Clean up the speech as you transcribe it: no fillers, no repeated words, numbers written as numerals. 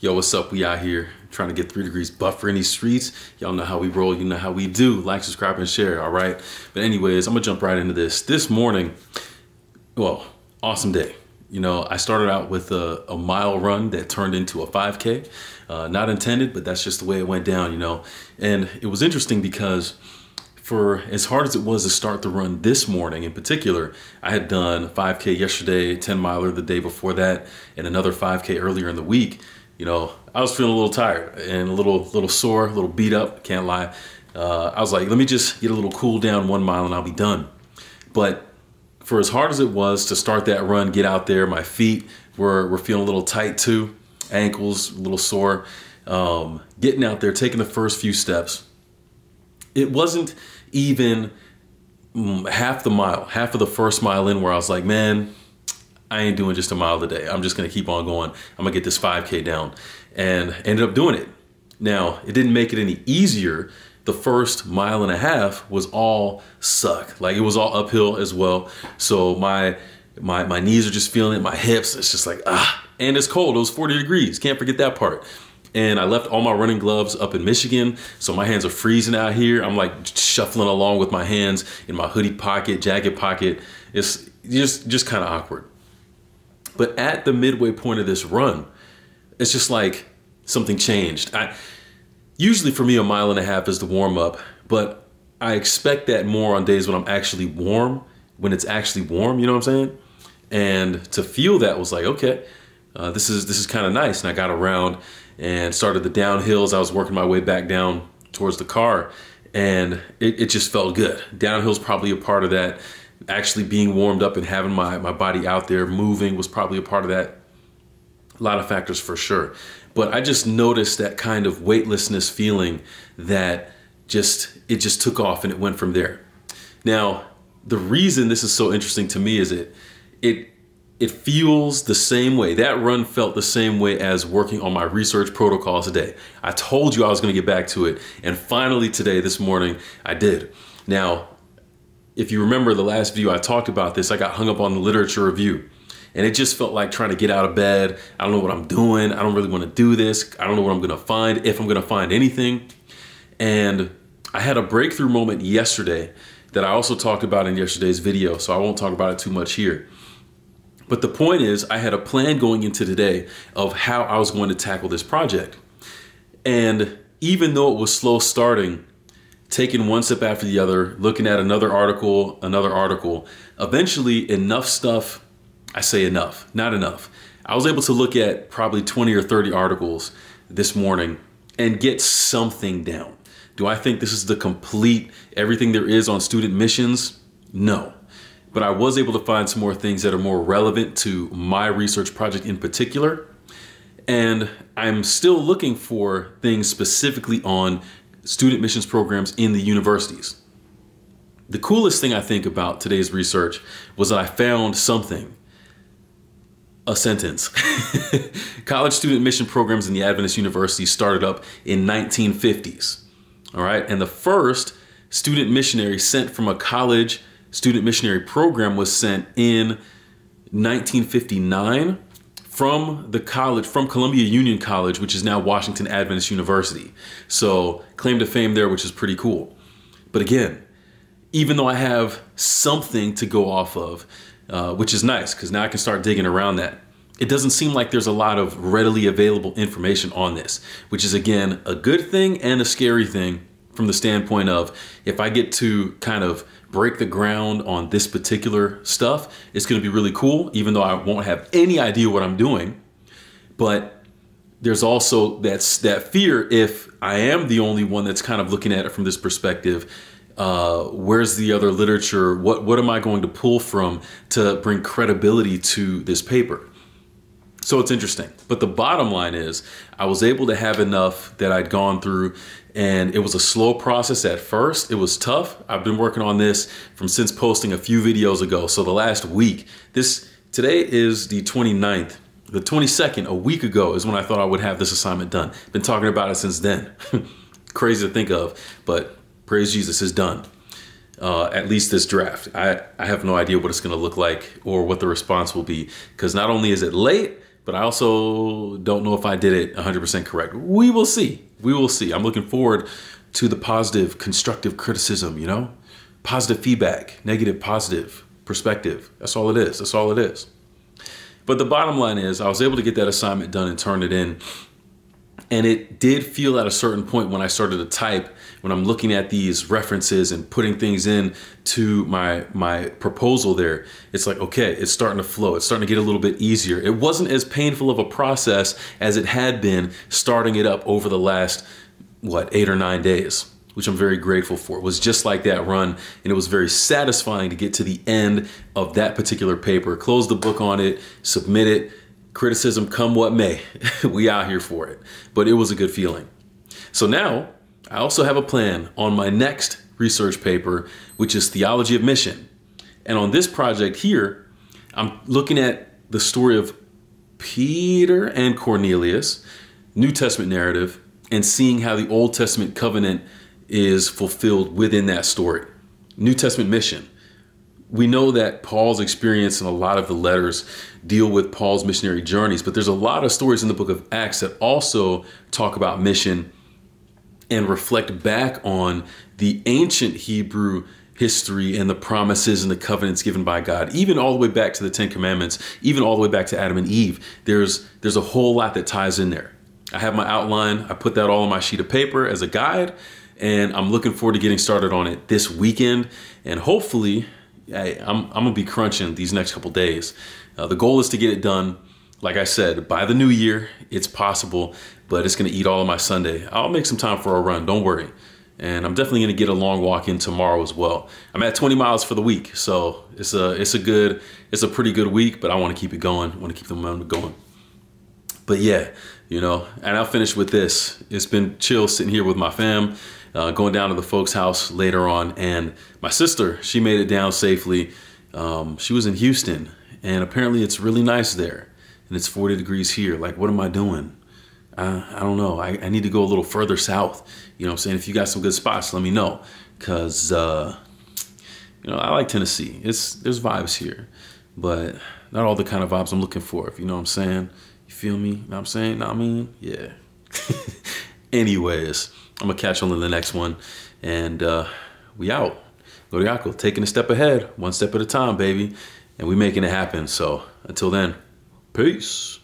Yo, what's up? We out here trying to get 3 degrees buffer in these streets. Y'all know how we roll. You know how we do. Like, subscribe, and share. All right. But anyways, I'm going to jump right into this. This morning, well, awesome day. You know, I started out with a mile run that turned into a 5K. Not intended, but that's just the way it went down, you know. And it was interesting because for as hard as it was to start the run this morning in particular, I had done 5K yesterday, 10 miler the day before that, and another 5K earlier in the week. You know, I was feeling a little tired and a little sore, a little beat up, can't lie. I was like, let me just get a little cool down 1 mile and I'll be done. But for as hard as it was to start that run, get out there, my feet were feeling a little tight too, ankles a little sore. Getting out there, taking the first few steps, it wasn't even half of the first mile in where I was like, man, I ain't doing just a mile today. I'm just going to keep on going. I'm going to get this 5K down, and ended up doing it. Now, it didn't make it any easier. The first mile and a half was all suck. Like, it was all uphill as well. So my knees are just feeling it. My hips, it's just like, and it's cold. It was 40 degrees. Can't forget that part. And I left all my running gloves up in Michigan, so my hands are freezing out here. I'm like shuffling along with my hands in my hoodie pocket, jacket pocket. It's just kind of awkward. But at the midway point of this run, it's just like something changed. Usually for me, a mile and a half is the warm up, but I expect that more on days when I'm actually warm, when it's actually warm, you know what I'm saying? And to feel that was like, okay, this is kind of nice. And I got around and started the downhills. I was working my way back down towards the car, and it just felt good. Downhill's probably a part of that. Actually being warmed up and having my body out there moving was probably a part of that. A lot of factors for sure. But I just noticed that kind of weightlessness feeling that it just took off, and it went from there. Now, the reason this is so interesting to me is it feels the same way. That run felt the same way as working on my research protocol today. I told you I was going to get back to it, and finally today, this morning, I did. Now, if you remember the last video I talked about this, I got hung up on the literature review, and it just felt like trying to get out of bed. I don't know what I'm doing. I don't really want to do this. I don't know what I'm going to find, if I'm going to find anything. And I had a breakthrough moment yesterday that I also talked about in yesterday's video, so I won't talk about it too much here. But the point is, I had a plan going into today of how I was going to tackle this project. And even though it was slow starting, taking one step after the other, looking at another article, eventually enough stuff, I say enough, not enough. I was able to look at probably 20 or 30 articles this morning and get something down. Do I think this is the complete everything there is on student missions? No. But I was able to find some more things that are more relevant to my research project in particular. And I'm still looking for things specifically on student missions programs in the universities. The coolest thing I think about today's research was that I found something, a sentence. College student mission programs in the Adventist universities started up in 1950s. All right. And the first student missionary sent from a college student missionary program was sent in 1959 from the college, from Columbia Union College, which is now Washington Adventist University. So claim to fame there, which is pretty cool. But again, even though I have something to go off of, which is nice because now I can start digging around that, it doesn't seem like there's a lot of readily available information on this, which is again, a good thing and a scary thing from the standpoint of if I get to kind of break the ground on this particular stuff, it's going to be really cool, even though I won't have any idea what I'm doing. But there's also that fear if I am the only one that's kind of looking at it from this perspective. Where's the other literature? What am I going to pull from to bring credibility to this paper? So it's interesting. But the bottom line is I was able to have enough that I'd gone through, and it was a slow process at first. It was tough. I've been working on this since posting a few videos ago. So the last week, today is the 29th. The 22nd, a week ago, is when I thought I would have this assignment done. Been talking about it since then. Crazy to think of, but praise Jesus, it's done. At least this draft. I have no idea what it's going to look like or what the response will be, because not only is it late, but I also don't know if I did it 100% correct. We will see. We will see. I'm looking forward to the positive, constructive criticism, you know? Positive feedback, negative, positive perspective. That's all it is. That's all it is. But the bottom line is I was able to get that assignment done and turn it in. And it did feel at a certain point when I started to type, when I'm looking at these references and putting things in to my proposal there, it's like, okay, it's starting to flow. It's starting to get a little bit easier. It wasn't as painful of a process as it had been starting it up over the last, 8 or 9 days, which I'm very grateful for. It was just like that run, and it was very satisfying to get to the end of that particular paper, close the book on it, submit it, criticism come what may. We out here for it. But it was a good feeling. So now I also have a plan on my next research paper, which is Theology of Mission. And on this project here, I'm looking at the story of Peter and Cornelius, New Testament narrative, and seeing how the Old Testament covenant is fulfilled within that story. New Testament mission. We know that Paul's experience and a lot of the letters deal with Paul's missionary journeys, but there's a lot of stories in the book of Acts that also talk about mission and reflect back on the ancient Hebrew history and the promises and the covenants given by God, even all the way back to the Ten Commandments, even all the way back to Adam and Eve. There's a whole lot that ties in there. I have my outline. I put that all on my sheet of paper as a guide, and I'm looking forward to getting started on it this weekend. And hopefully, I'm going to be crunching these next couple days. The goal is to get it done, like I said, by the new year. It's possible, but it's going to eat all of my Sunday. I'll make some time for a run, don't worry. And I'm definitely going to get a long walk in tomorrow as well. I'm at 20 miles for the week, so it's a pretty good week, but I want to keep it going. I want to keep the momentum going. But yeah, and I'll finish with this. It's been chill sitting here with my fam, going down to the folks' house later on. And my sister, she made it down safely. She was in Houston, and apparently it's really nice there. And it's 40 degrees here. Like, what am I doing? I don't know. I need to go a little further south. You know what I'm saying? If you got some good spots, let me know. Because, I like Tennessee. There's vibes here. But not all the kind of vibes I'm looking for, if you know what I'm saying. You feel me? Know what I'm saying? Know what I mean? Yeah. Anyways, I'm going to catch on to the next one. And we out. Go to Yako, taking a step ahead, one step at a time, baby. And we making it happen. So until then, peace.